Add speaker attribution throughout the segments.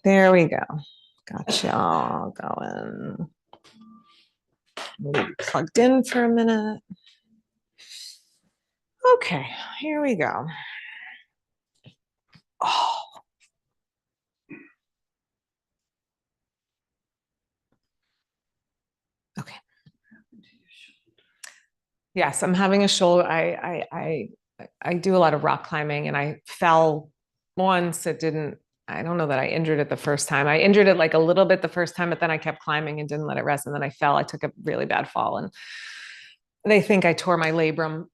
Speaker 1: There we go. Got you all going. We'll be plugged in for a minute. Okay, here we go. Oh. Okay. Yes, I'm having a shoulder. I do a lot of rock climbing, and I fell once. It didn't. I don't know that I injured it the first time. I injured it like a little bit the first time, but then I kept climbing and didn't let it rest. And then I fell. I took a really bad fall, and they think I tore my labrum.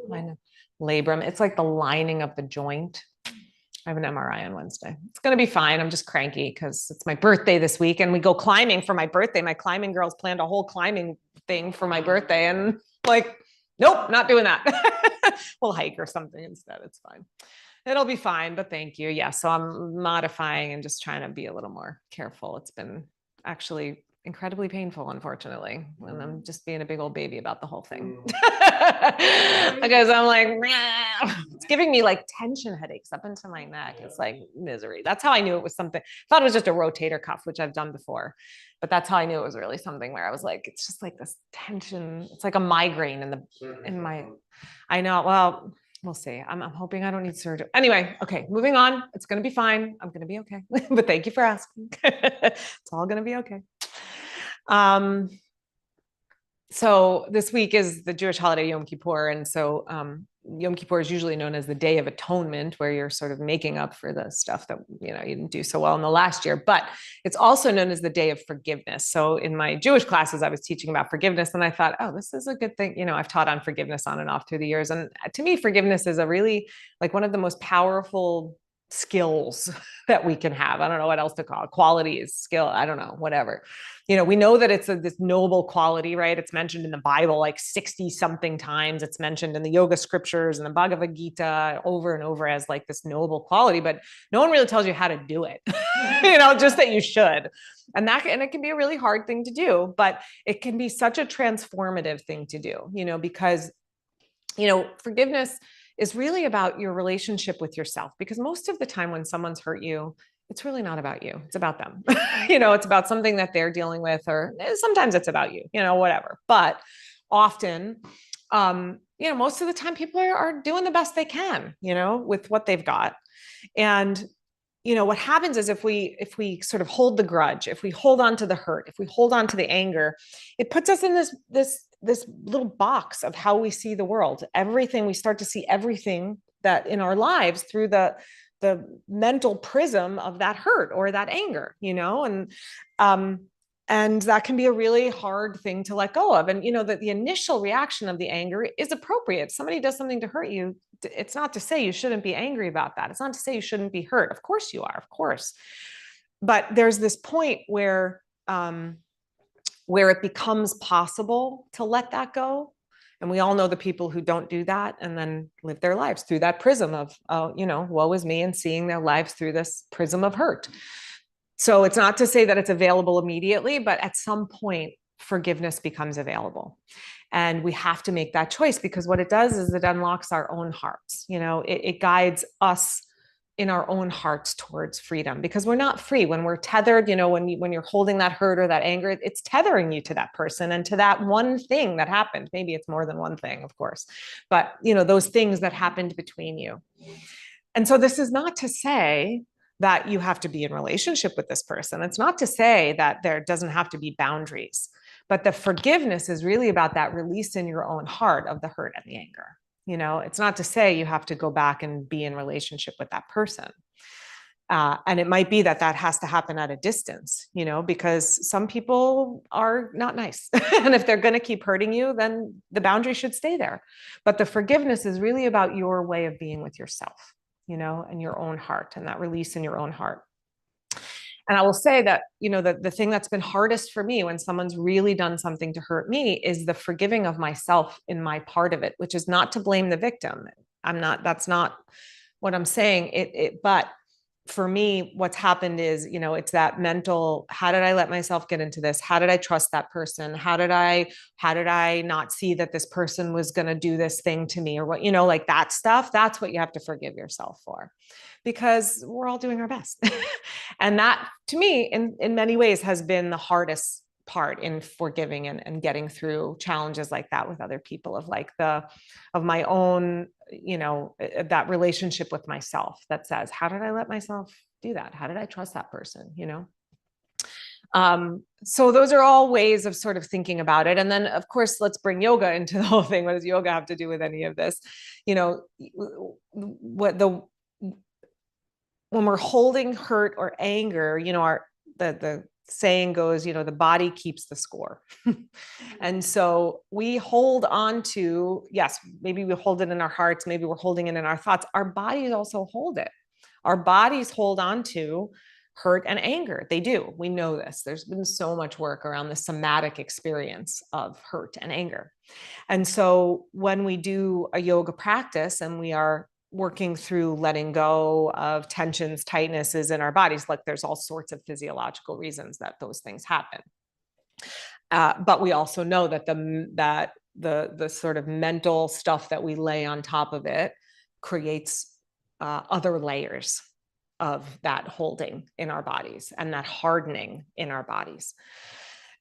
Speaker 1: My labrum. It's like the lining of the joint. I have an MRI on Wednesday. It's going to be fine. I'm just cranky because it's my birthday this week and we go climbing for my birthday. My climbing girls planned a whole climbing thing for my birthday and like, nope, not doing that. We'll hike or something instead. It's fine. It'll be fine, but thank you. Yeah. So I'm modifying and just trying to be a little more careful. It's been actually incredibly painful, unfortunately, when I'm just being a big old baby about the whole thing. Because I'm like, it's giving me like tension headaches up into my neck. It's like misery. That's how I knew it was something. I thought it was just a rotator cuff, which I've done before, but that's how I knew it was really something where I was like, it's just like this tension. It's like a migraine in my, I know. Well, we'll see. I'm hoping I don't need surgery. Anyway, okay, moving on. It's going to be fine. I'm going to be okay. But thank you for asking. It's all going to be okay. So this week is the Jewish holiday Yom Kippur. And so Yom Kippur is usually known as the Day of Atonement, where you're sort of making up for the stuff that you didn't do so well in the last year. But it's also known as the Day of Forgiveness. So in my Jewish classes, I was teaching about forgiveness, and I thought, oh, this is a good thing. I've taught on forgiveness on and off through the years. And to me, forgiveness is a really like one of the most powerful skills that we can have. I don't know what else to call it. Qualities, skill, I don't know, whatever. We know that it's this noble quality, right? It's mentioned in the Bible like 60 something times. It's mentioned in the yoga scriptures and the Bhagavad Gita over and over as like this noble quality, but no one really tells you how to do it, just that you should. And it can be a really hard thing to do, but it can be such a transformative thing to do, because, forgiveness is really about your relationship with yourself, because most of the time when someone's hurt you, it's really not about you. It's about them. It's about something that they're dealing with, or sometimes it's about you, whatever. But often, most of the time people are doing the best they can, with what they've got. And, what happens is if we sort of hold the grudge, if we hold on to the hurt, if we hold on to the anger, it puts us in this little box of how we see the world. We start to see everything that in our lives through the mental prism of that hurt or that anger, and that can be a really hard thing to let go of. And, the initial reaction of the anger is appropriate. Somebody does something to hurt you. It's not to say you shouldn't be angry about that. It's not to say you shouldn't be hurt. Of course you are, of course. But there's this point where it becomes possible to let that go. And we all know the people who don't do that and then live their lives through that prism of, woe is me, and seeing their lives through this prism of hurt. So it's not to say that it's available immediately, but at some point, forgiveness becomes available. And we have to make that choice, because what it does is it unlocks our own hearts. It guides us in our own hearts towards freedom, because we're not free when we're tethered. When you're holding that hurt or that anger, it's tethering you to that person and to that one thing that happened. Maybe it's more than one thing, of course, but those things that happened between you. And so this is not to say that you have to be in relationship with this person. It's not to say that there doesn't have to be boundaries, but the forgiveness is really about that release in your own heart of the hurt and the anger. It's not to say you have to go back and be in relationship with that person. And it might be that has to happen at a distance, because some people are not nice. And if they're going to keep hurting you, then the boundary should stay there. But the forgiveness is really about your way of being with yourself, and your own heart, and that release in your own heart. And I will say that, the thing that's been hardest for me when someone's really done something to hurt me is the forgiving of myself in my part of it, which is not to blame the victim. That's not what I'm saying. But for me, what's happened is, it's that mental, how did I let myself get into this? How did I trust that person? How did I not see that this person was going to do this thing to me, or what, like that stuff? That's what you have to forgive yourself for, because we're all doing our best. And that, to me, in many ways, has been the hardest part in forgiving and getting through challenges like that with other people, of my own, that relationship with myself that says, how did I let myself do that? How did I trust that person? So those are all ways of sort of thinking about it. And then, of course, let's bring yoga into the whole thing. What does yoga have to do with any of this? What the when we're holding hurt or anger, the saying goes, the body keeps the score. And so we hold on to, yes, maybe we hold it in our hearts, maybe we're holding it in our thoughts. Our bodies also hold it. Our bodies hold on to hurt and anger. They do. We know this. There's been so much work around the somatic experience of hurt and anger. And so when we do a yoga practice and we are working through letting go of tensions, tightnesses in our bodies, like there's all sorts of physiological reasons that those things happen. But we also know that the sort of mental stuff that we lay on top of it creates other layers of that holding in our bodies and that hardening in our bodies.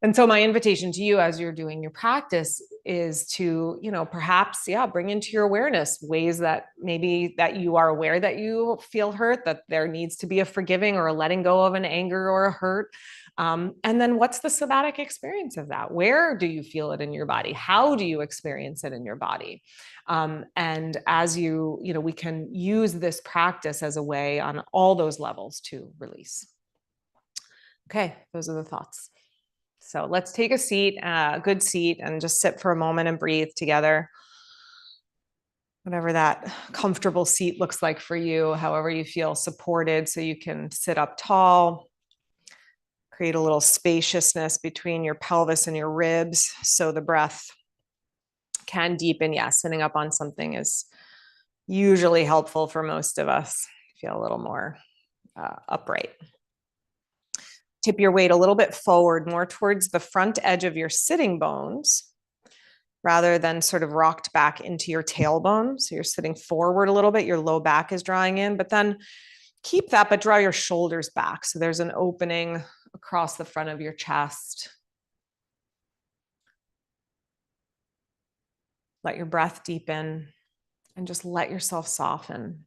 Speaker 1: And so my invitation to you as you're doing your practice is to, perhaps, bring into your awareness ways that maybe that you are aware that you feel hurt, that there needs to be a forgiving or a letting go of an anger or a hurt. And then what's the somatic experience of that? Where do you feel it in your body? How do you experience it in your body? And as we can use this practice as a way on all those levels to release. Okay, those are the thoughts. So let's take a seat, a good seat, and just sit for a moment and breathe together. Whatever that comfortable seat looks like for you, however you feel supported, so you can sit up tall. Create a little spaciousness between your pelvis and your ribs so the breath can deepen. Yes, sitting up on something is usually helpful for most of us. Feel a little more upright. Tip your weight a little bit forward, more towards the front edge of your sitting bones, rather than sort of rocked back into your tailbone. So you're sitting forward a little bit, your low back is drawing in, but then keep that, but draw your shoulders back. So there's an opening across the front of your chest. Let your breath deepen and just let yourself soften.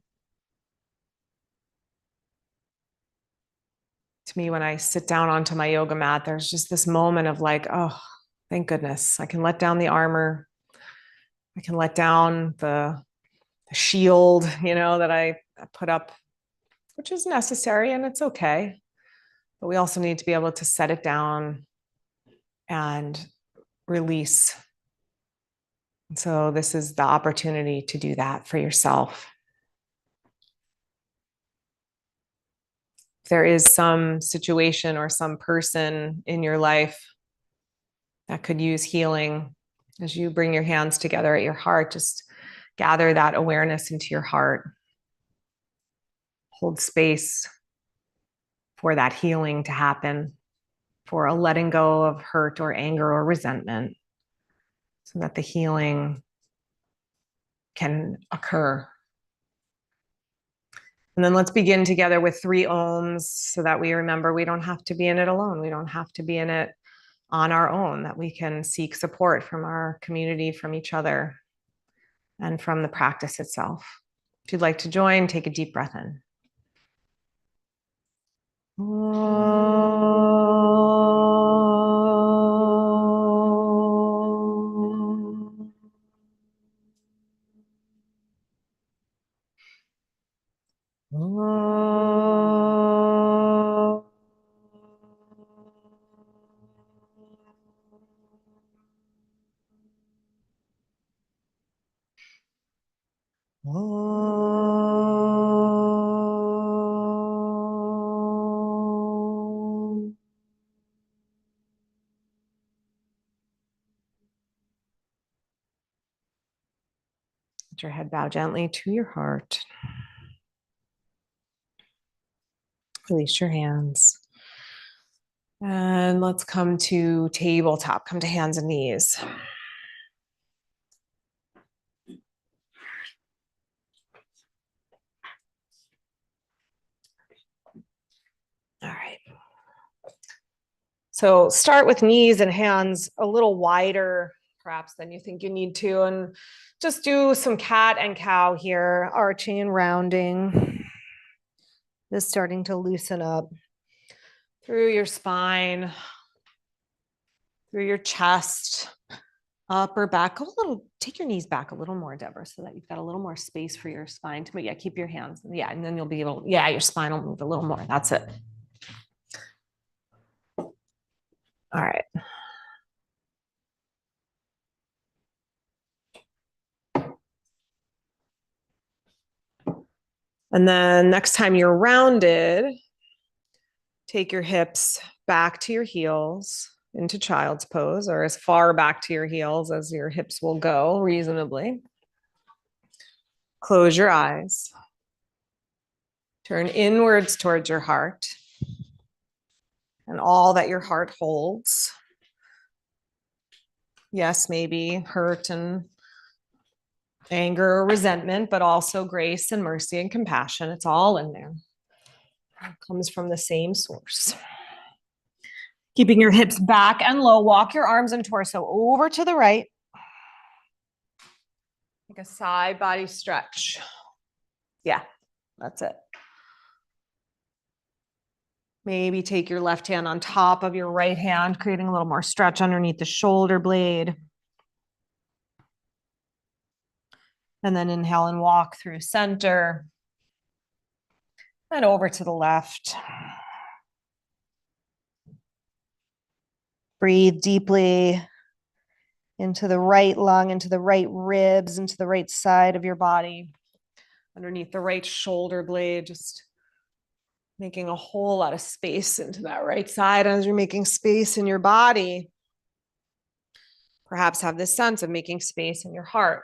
Speaker 1: To me, when I sit down onto my yoga mat, there's just this moment of like, oh, thank goodness, I can let down the armor. I can let down the shield, that I put up, which is necessary and it's okay. But we also need to be able to set it down and release. And so this is the opportunity to do that for yourself. If there is some situation or some person in your life that could use healing, as you bring your hands together at your heart, just gather that awareness into your heart. Hold space for that healing to happen, for a letting go of hurt or anger or resentment, so that the healing can occur. And then let's begin together with 3 ohms so that we remember we don't have to be in it alone. We don't have to be in it on our own, that we can seek support from our community, from each other, and from the practice itself. If you'd like to join, take a deep breath in. Let your head bow gently to your heart. Release your hands. And let's come to tabletop. Come to hands and knees. All right. So start with knees and hands a little wider, perhaps, than you think you need to. And just do some cat and cow here, arching and rounding. Just starting to loosen up through your spine, through your chest, up or back. Go a little, take your knees back a little more, Deborah, so that you've got a little more space for your spine to move. Yeah, keep your hands. Yeah, and then you'll be able, yeah, your spine will move a little more. That's it. All right. And then next time you're rounded, take your hips back to your heels into child's pose, or as far back to your heels as your hips will go reasonably. Close your eyes. Turn inwards towards your heart and all that your heart holds. Yes, maybe hurt and anger or resentment, but also grace and mercy and compassion. It's all in there. It comes from the same source. Keeping your hips back and low, walk your arms and torso over to the right. Take a side body stretch. Yeah, that's it. Maybe take your left hand on top of your right hand, creating a little more stretch underneath the shoulder blade. And then inhale and walk through center and over to the left. Breathe deeply into the right lung, into the right ribs, into the right side of your body, underneath the right shoulder blade, just making a whole lot of space into that right side. As you're making space in your body, perhaps have this sense of making space in your heart.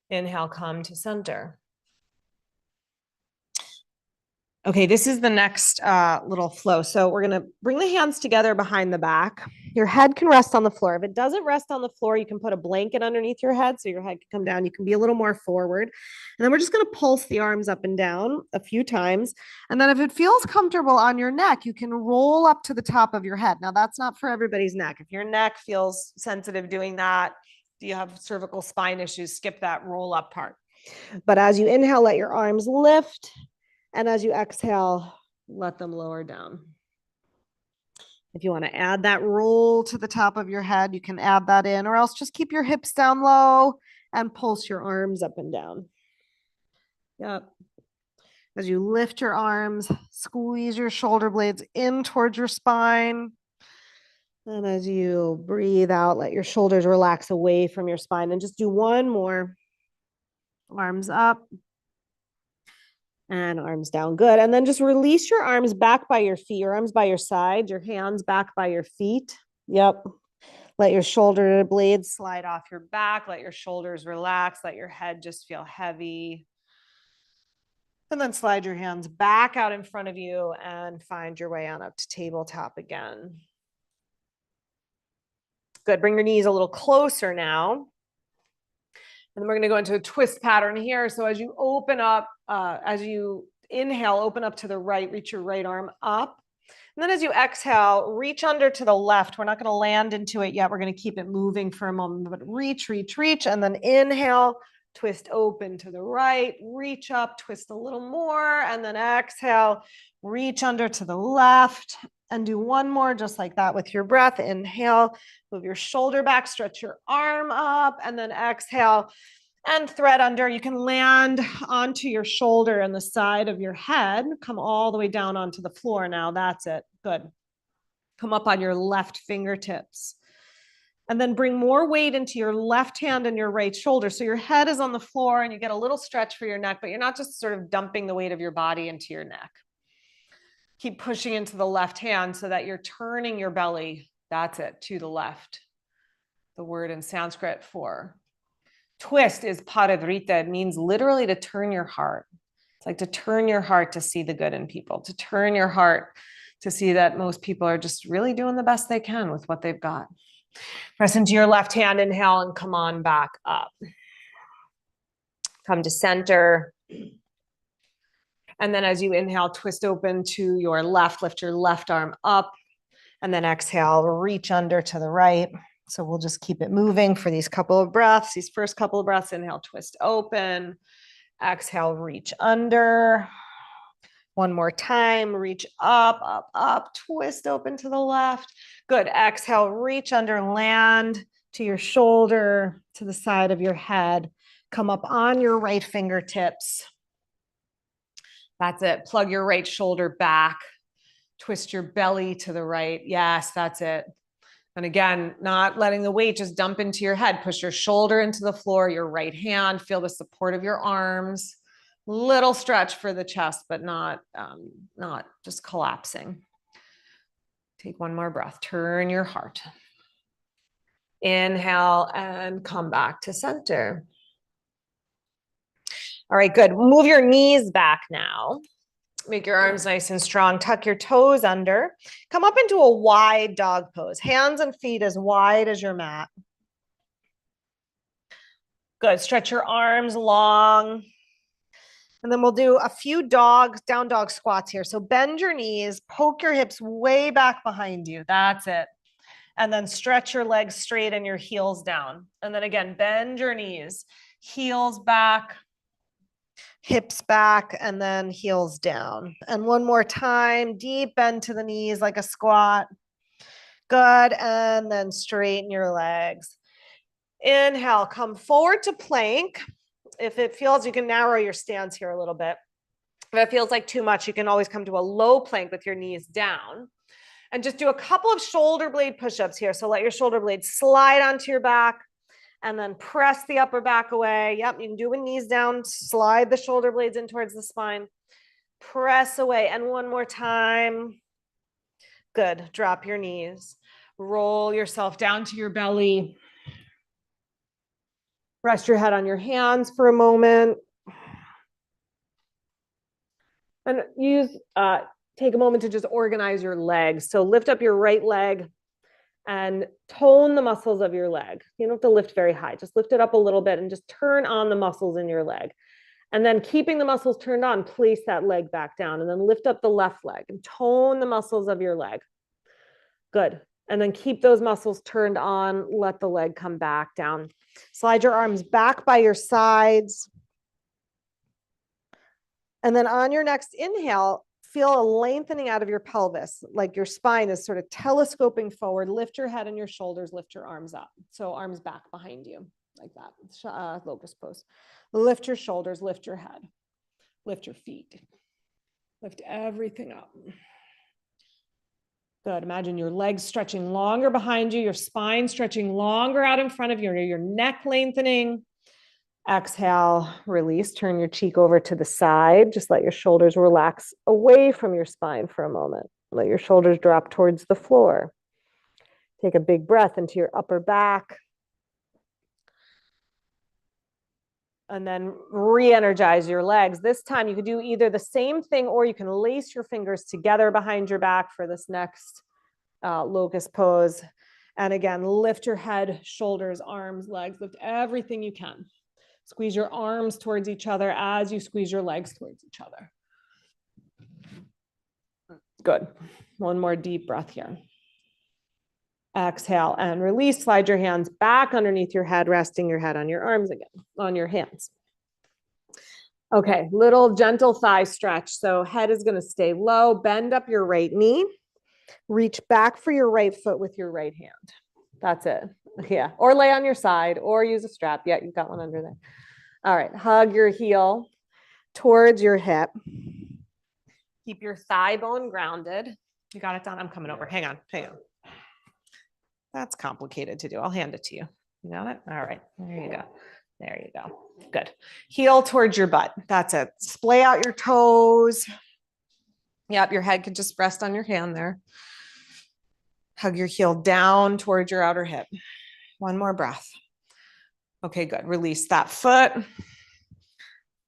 Speaker 1: Inhale, come to center. Okay, this is the next little flow. So we're going to bring the hands together behind the back. Your head can rest on the floor. If it doesn't rest on the floor, you can put a blanket underneath your head so your head can come down. You can be a little more forward. And then we're just going to pulse the arms up and down a few times. And then if it feels comfortable on your neck, you can roll up to the top of your head. Now, that's not for everybody's neck. If your neck feels sensitive doing that, do you have cervical spine issues, skip that roll up part. But as you inhale, let your arms lift. And as you exhale, let them lower down. If you want to add that roll to the top of your head, you can add that in, or else just keep your hips down low and pulse your arms up and down. Yep. As you lift your arms, squeeze your shoulder blades in towards your spine. And as you breathe out, let your shoulders relax away from your spine. And just do one more. Arms up. And arms down. Good. And then just release your arms back by your feet, your arms by your side, your hands back by your feet. Yep. Let your shoulder blades slide off your back. Let your shoulders relax. Let your head just feel heavy. And then slide your hands back out in front of you and find your way on up to tabletop again. Good. Bring your knees a little closer now. And then we're going to go into a twist pattern here. So as you open up, as you inhale, open up to the right, reach your right arm up. And then as you exhale, reach under to the left. We're not going to land into it yet. We're going to keep it moving for a moment, but reach, reach, reach. And then inhale, twist open to the right, reach up, twist a little more. And then exhale, reach under to the left. And do one more just like that with your breath. Inhale, move your shoulder back, stretch your arm up, and then exhale and thread under. You can land onto your shoulder and the side of your head. Come all the way down onto the floor now. That's it. Good. Come up on your left fingertips. And then bring more weight into your left hand and your right shoulder. So your head is on the floor and you get a little stretch for your neck, but you're not just sort of dumping the weight of your body into your neck. Keep pushing into the left hand so that you're turning your belly. That's it, to the left. The word in Sanskrit for twist is parivrita. It means literally to turn your heart. It's like to turn your heart to see the good in people, to turn your heart to see that most people are just really doing the best they can with what they've got. Press into your left hand, inhale, and come on back up. Come to center. And then as you inhale, twist open to your left, lift your left arm up, and then exhale, reach under to the right. So we'll just keep it moving for these couple of breaths. These first couple of breaths, inhale, twist open. Exhale, reach under. One more time, reach up, up, up, twist open to the left. Good. Exhale, reach under, land to your shoulder, to the side of your head. Come up on your right fingertips. That's it. Plug your right shoulder back. Twist your belly to the right. Yes, that's it. And again, not letting the weight just dump into your head. Push your shoulder into the floor, your right hand. Feel the support of your arms. Little stretch for the chest, but not just collapsing. Take one more breath. Turn your heart. Inhale and come back to center. All right, good. Move your knees back now. Make your arms nice and strong. Tuck your toes under. Come up into a wide dog pose. Hands and feet as wide as your mat. Good. Stretch your arms long. And then we'll do a few down dog squats here. So bend your knees, poke your hips way back behind you. That's it. And then stretch your legs straight and your heels down. And then again, bend your knees, heels back, hips back, and then heels down. And one more time, deep bend to the knees like a squat. Good. And then straighten your legs. Inhale, come forward to plank. If it feels, you can narrow your stance here a little bit. If it feels like too much, you can always come to a low plank with your knees down. And just do a couple of shoulder blade push-ups here. So let your shoulder blades slide onto your back and then press the upper back away. Yep, you can do it with knees down. Slide the shoulder blades in towards the spine. Press away. And one more time. Good. Drop your knees. Roll yourself down to your belly. Rest your head on your hands for a moment. And take a moment to just organize your legs. So lift up your right leg and tone the muscles of your leg. You don't have to lift very high. Just lift it up a little bit and just turn on the muscles in your leg. And then keeping the muscles turned on, place that leg back down and then lift up the left leg and tone the muscles of your leg. Good. And then keep those muscles turned on. Let the leg come back down. Slide your arms back by your sides. And then on your next inhale, feel a lengthening out of your pelvis, like your spine is sort of telescoping forward. Lift your head and your shoulders, lift your arms up. So arms back behind you, like that, locust pose. Lift your shoulders, lift your head, lift your feet, lift everything up. Good. Imagine your legs stretching longer behind you, your spine stretching longer out in front of you, your neck lengthening. Exhale, release, turn your cheek over to the side. Just let your shoulders relax away from your spine for a moment. Let your shoulders drop towards the floor. Take a big breath into your upper back. And then re-energize your legs. This time you could do either the same thing or you can lace your fingers together behind your back for this next locust pose. And again, lift your head, shoulders, arms, legs, lift everything you can. Squeeze your arms towards each other as you squeeze your legs towards each other. Good. One more deep breath here. Exhale and release. Slide your hands back underneath your head, resting your head on your arms again, on your hands. Okay, little gentle thigh stretch. So head is going to stay low. Bend up your right knee. Reach back for your right foot with your right hand. That's it. Yeah. Or lay on your side or use a strap. Yeah, you've got one under there. All right. Hug your heel towards your hip. Keep your thigh bone grounded. You got it done? I'm coming over. Hang on. That's complicated to do. I'll hand it to you. You got it? All right. There you go. There you go. Good. Heel towards your butt. That's it. Splay out your toes. Yep. Your head can just rest on your hand there. Hug your heel down towards your outer hip. One more breath. Okay, good. Release that foot.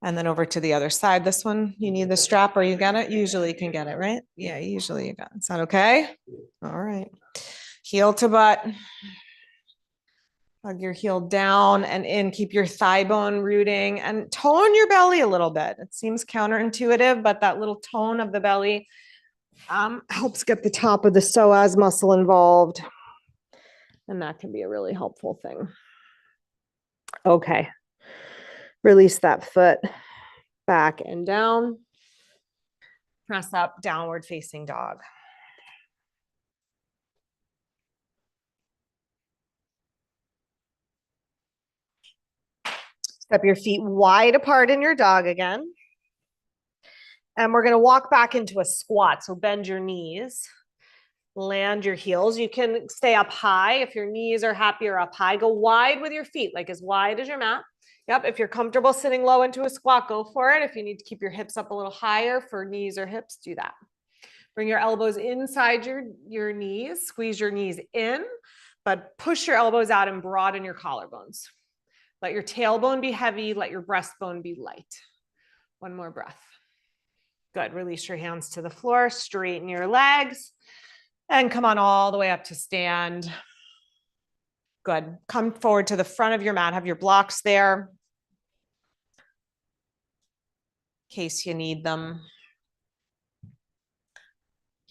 Speaker 1: And then over to the other side. This one, you need the strap or you got it? Usually you can get it, right? Yeah, usually you got it. Is that okay? All right. Heel to butt. Hug your heel down and in. Keep your thigh bone rooting and tone your belly a little bit. It seems counterintuitive, but that little tone of the belly helps get the top of the psoas muscle involved. And that can be a really helpful thing. Okay. Release that foot back and down. Press up, downward facing dog. Step your feet wide apart in your dog again. And we're going to walk back into a squat. So bend your knees, land your heels. You can stay up high if your knees are happier up high. Go wide with your feet, like as wide as your mat. Yep. If you're comfortable sitting low into a squat, go for it. If you need to keep your hips up a little higher for knees or hips, do that. Bring your elbows inside your knees, squeeze your knees in, but push your elbows out and broaden your collarbones. Let your tailbone be heavy. Let your breastbone be light. One more breath. Good. Release your hands to the floor. Straighten your legs. And come on all the way up to stand. Good. Come forward to the front of your mat. Have your blocks there in case you need them.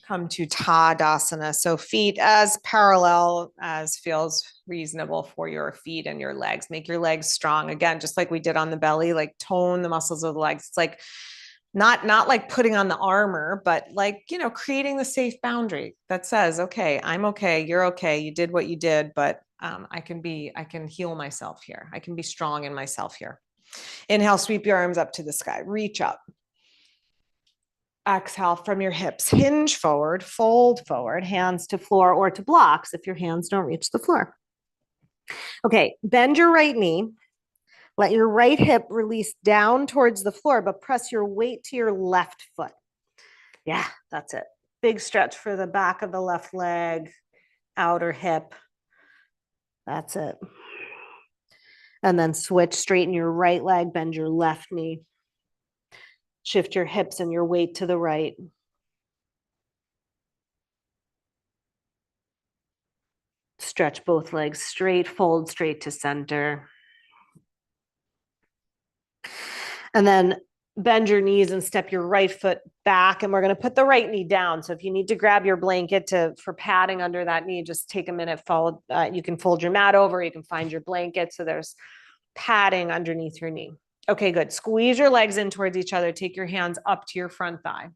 Speaker 1: Come to Tadasana. So feet as parallel as feels reasonable for your feet and your legs. Make your legs strong. Again, just like we did on the belly, like tone the muscles of the legs. It's like not like putting on the armor, but like, creating the safe boundary that says, okay, I'm okay. You're okay. You did what you did, but I can heal myself here. I can be strong in myself here. Inhale, sweep your arms up to the sky. Reach up. Exhale from your hips, hinge forward, fold forward, hands to floor or to blocks if your hands don't reach the floor. Okay, bend your right knee. Let your right hip release down towards the floor, but press your weight to your left foot. Yeah, that's it. Big stretch for the back of the left leg, outer hip. That's it. And then switch, straighten your right leg, bend your left knee. Shift your hips and your weight to the right. Stretch both legs straight, fold straight to center. And then bend your knees and step your right foot back. And we're going to put the right knee down. So if you need to grab your blanket for padding under that knee, just take a minute. You can fold your mat over. You can find your blanket. So there's padding underneath your knee. Okay, good. Squeeze your legs in towards each other. Take your hands up to your front thigh.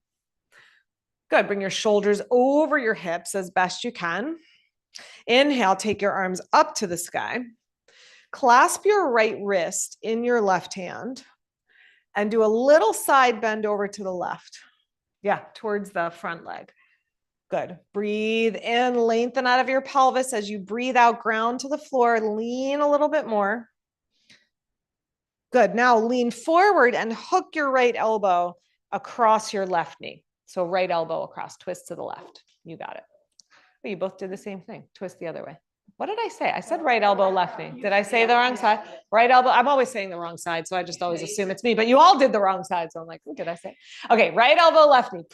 Speaker 1: Good. Bring your shoulders over your hips as best you can. Inhale, take your arms up to the sky. Clasp your right wrist in your left hand and do a little side bend over to the left. Yeah, towards the front leg. Good. Breathe in, lengthen out of your pelvis as you breathe out, ground to the floor, lean a little bit more. Good. Now lean forward and hook your right elbow across your left knee. So right elbow across, twist to the left. You got it. Oh, you both did the same thing. Twist the other way. What did I say? I said right elbow, left knee. Did I say the wrong side? Right elbow. I'm always saying the wrong side, so I just always assume it's me. But you all did the wrong side, so I'm like, what did I say? Okay, right elbow, left knee.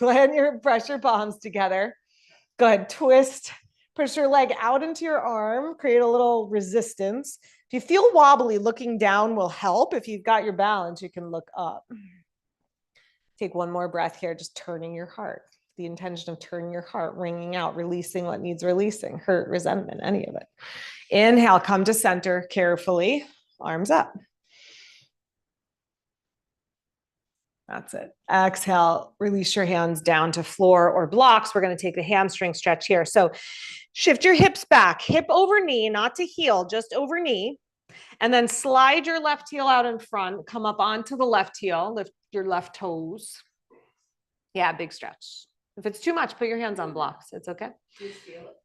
Speaker 1: Press your palms together. Good. Twist. Push your leg out into your arm. Create a little resistance. If you feel wobbly, looking down will help. If you've got your balance, you can look up. Take one more breath here, just turning your heart. The intention of turning your heart, wringing out, releasing what needs releasing, hurt, resentment, any of it. Inhale, come to center carefully, arms up. That's it. Exhale, release your hands down to floor or blocks. We're going to take the hamstring stretch here. So shift your hips back, hip over knee, not to heel, just over knee. And then slide your left heel out in front, come up onto the left heel, lift your left toes. Yeah, big stretch. If it's too much, put your hands on blocks. It's okay.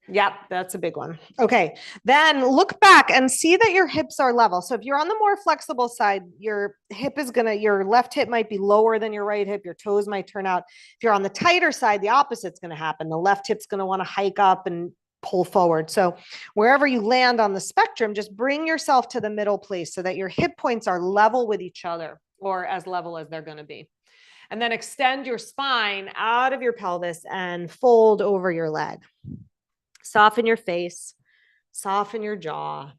Speaker 1: Yep, that's a big one. Okay, then look back and see that your hips are level. So if you're on the more flexible side, your left hip might be lower than your right hip. Your toes might turn out. If you're on the tighter side, the opposite's going to happen. The left hip's going to want to hike up and pull forward. So wherever you land on the spectrum, just bring yourself to the middle place so that your hip points are level with each other. or as level as they're going to be. And then extend your spine out of your pelvis and fold over your leg. Soften your face, soften your jaw,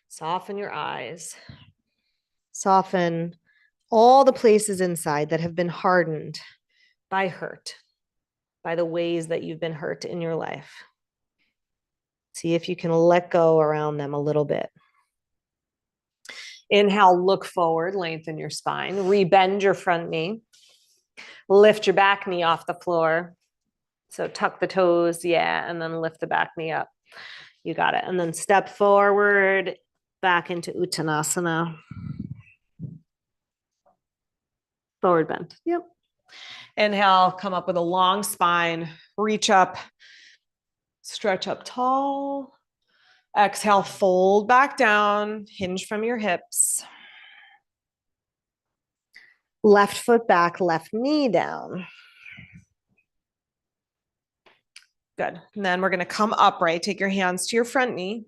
Speaker 1: soften your eyes, soften all the places inside that have been hardened by hurt, by the ways that you've been hurt in your life. See if you can let go around them a little bit. Inhale, look forward, lengthen your spine, rebend your front knee, lift your back knee off the floor. So tuck the toes, yeah, and then lift the back knee up. You got it. And then step forward, back into Uttanasana. Forward bend. Yep. Inhale, come up with a long spine, reach up, stretch up tall. Exhale, fold back down, hinge from your hips. Left foot back, left knee down. Good. And then we're going to come upright. Take your hands to your front knee.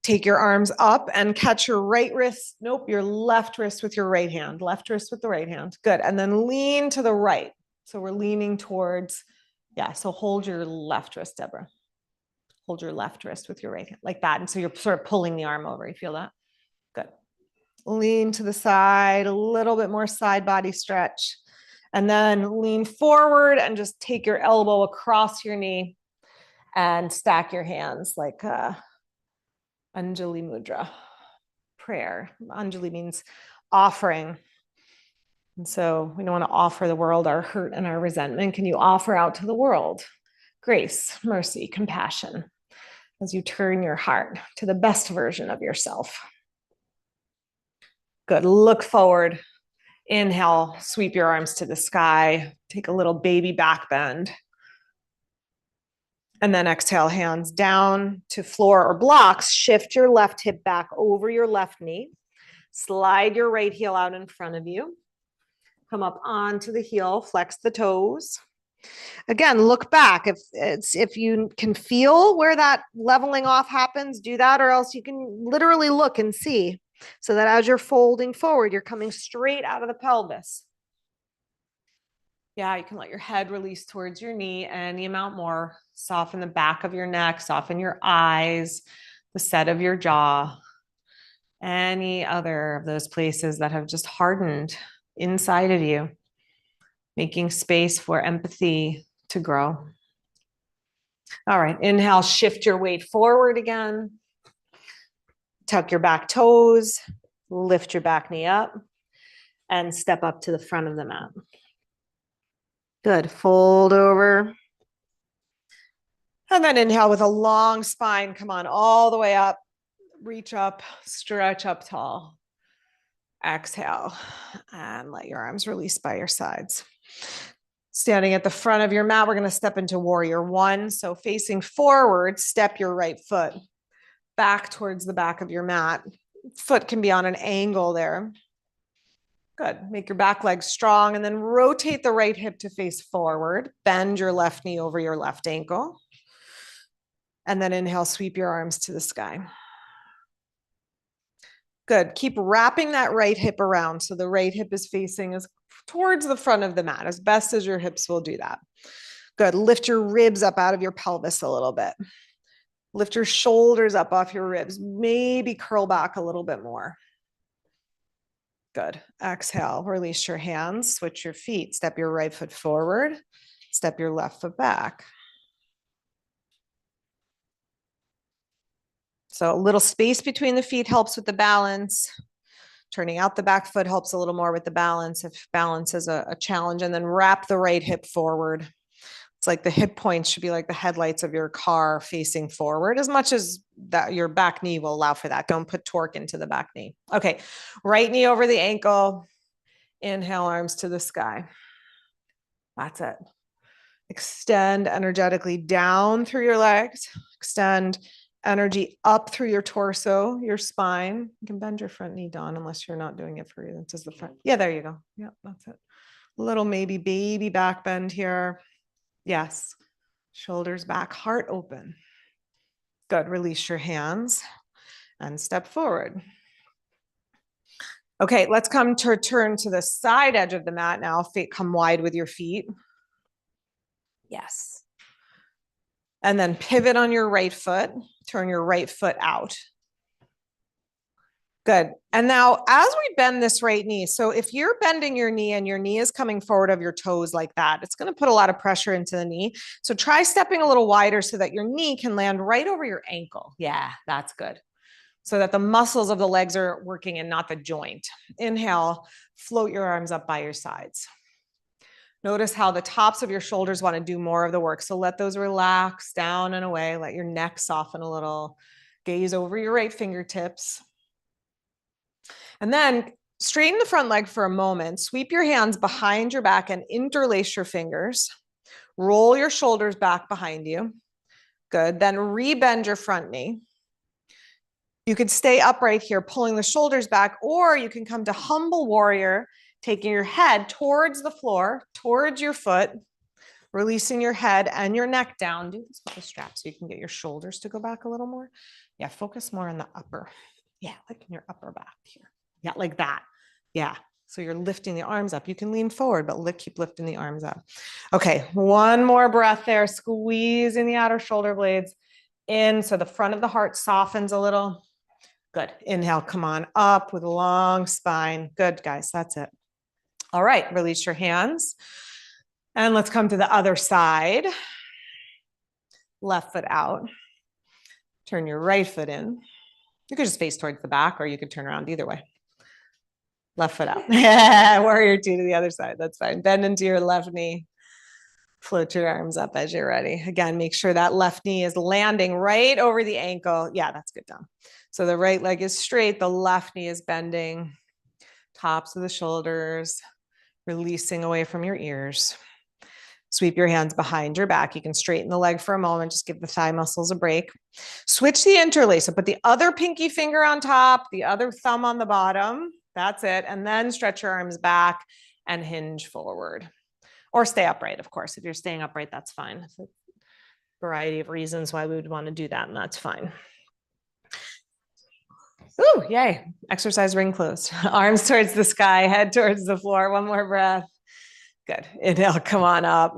Speaker 1: Take your arms up and catch your right wrist. Nope, your left wrist with your right hand. Left wrist with the right hand. Good. And then lean to the right. So we're leaning towards, yeah. So hold your left wrist, Deborah. Hold your left wrist with your right hand like that. And so you're sort of pulling the arm over. You feel that? Good. Lean to the side, a little bit more side body stretch. And then lean forward and just take your elbow across your knee and stack your hands like Anjali Mudra, prayer. Anjali means offering. And so we don't want to offer the world our hurt and our resentment. Can you offer out to the world grace, mercy, compassion as you turn your heart to the best version of yourself? Good. Look forward. Inhale, sweep your arms to the sky. Take a little baby back bend. And then exhale, hands down to floor or blocks. Shift your left hip back over your left knee. Slide your right heel out in front of you. Come up onto the heel, flex the toes. Again, look back. If you can feel where that leveling off happens, do that, or else you can literally look and see. So that as you're folding forward, you're coming straight out of the pelvis. Yeah, you can let your head release towards your knee any amount more. Soften the back of your neck, soften your eyes, the set of your jaw, any other of those places that have just hardened inside of you, making space for empathy to grow. All right, inhale, shift your weight forward again. Tuck your back toes, lift your back knee up, and step up to the front of the mat. Good. Fold over. And then inhale with a long spine. Come on all the way up. Reach up, stretch up tall. Exhale and let your arms release by your sides. Standing at the front of your mat, we're going to step into warrior one. So facing forward, step your right foot back towards the back of your mat. Foot can be on an angle there. Good. Make your back leg strong and then rotate the right hip to face forward. Bend your left knee over your left ankle. And then inhale, sweep your arms to the sky. Good. Keep wrapping that right hip around. So the right hip is facing as towards the front of the mat, as best as your hips will do that. Good. Lift your ribs up out of your pelvis a little bit. Lift your shoulders up off your ribs. Maybe curl back a little bit more. Good. Exhale, release your hands, switch your feet, step your right foot forward, step your left foot back. So a little space between the feet helps with the balance. Turning out the back foot helps a little more with the balance if balance is a challenge. And then wrap the right hip forward. It's like the hip points should be like the headlights of your car facing forward as much as that your back knee will allow for that. Don't put torque into the back knee. Okay, right knee over the ankle. Inhale, arms to the sky. That's it. Extend energetically down through your legs. Extend energy up through your torso, your spine. You can bend your front knee down unless you're not doing it for you. This is the front. Yeah, there you go. Yeah, that's it. Little maybe baby back bend here. Yes. Shoulders back, heart open. Good. Release your hands and step forward. Okay, let's come to turn to the side edge of the mat now. Feet come wide with your feet. Yes. And then pivot on your right foot. Turn your right foot out. Good. And now as we bend this right knee, so if you're bending your knee and your knee is coming forward of your toes like that, it's going to put a lot of pressure into the knee. So try stepping a little wider so that your knee can land right over your ankle. Yeah, that's good. So that the muscles of the legs are working and not the joint. Inhale, float your arms up by your sides. Notice how the tops of your shoulders want to do more of the work. So let those relax down and away. Let your neck soften a little. Gaze over your right fingertips. And then straighten the front leg for a moment. Sweep your hands behind your back and interlace your fingers. Roll your shoulders back behind you. Good. Then rebend your front knee. You could stay upright here, pulling the shoulders back, or you can come to humble warrior, taking your head towards the floor, towards your foot, releasing your head and your neck down. Do this with the strap so you can get your shoulders to go back a little more. Yeah, focus more on the upper. Yeah, like in your upper back here. Yeah, like that. Yeah. So you're lifting the arms up. You can lean forward, but keep lifting the arms up. Okay, one more breath there. Squeezing the outer shoulder blades in so the front of the heart softens a little. Good. Inhale, come on up with a long spine. Good, guys. That's it. All right, release your hands. And let's come to the other side. Left foot out. Turn your right foot in. You could just face towards the back, or you could turn around either way. Left foot out. Warrior two to the other side. That's fine. Bend into your left knee. Float your arms up as you're ready. Again, make sure that left knee is landing right over the ankle. Yeah, that's good. Down. So the right leg is straight. The left knee is bending. Tops of the shoulders. Releasing away from your ears. Sweep your hands behind your back. You can straighten the leg for a moment. Just give the thigh muscles a break. Switch the interlace. So put the other pinky finger on top, the other thumb on the bottom. That's it. And then stretch your arms back and hinge forward. Or stay upright, of course. If you're staying upright, that's fine. There's a variety of reasons why we would want to do that, and that's fine. Ooh, yay. Exercise ring closed. Arms towards the sky, head towards the floor. One more breath. Good. Inhale, come on up.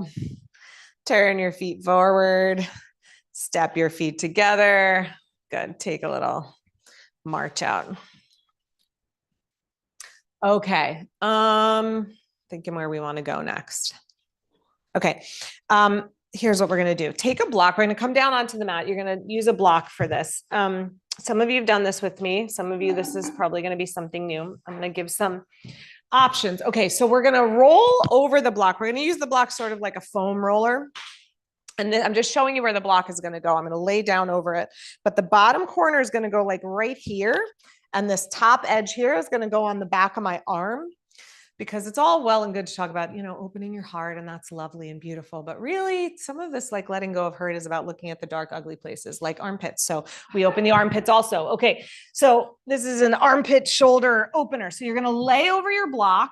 Speaker 1: Turn your feet forward. Step your feet together. Good. Take a little march out. Okay. Thinking where we want to go next. Okay. Here's what we're going to do. Take a block. We're going to come down onto the mat. You're going to use a block for this. Some of you have done this with me. Some of you, this is probably going to be something new. I'm going to give some options. Okay. So we're going to roll over the block. We're going to use the block sort of like a foam roller. And then I'm just showing you where the block is going to go. I'm going to lay down over it, but the bottom corner is going to go like right here. And this top edge here is going to go on the back of my arm, because it's all well and good to talk about, opening your heart, and that's lovely and beautiful. But really, some of this, like letting go of hurt, is about looking at the dark, ugly places like armpits. So we open the armpits also. Okay. So this is an armpit shoulder opener. So you're going to lay over your block.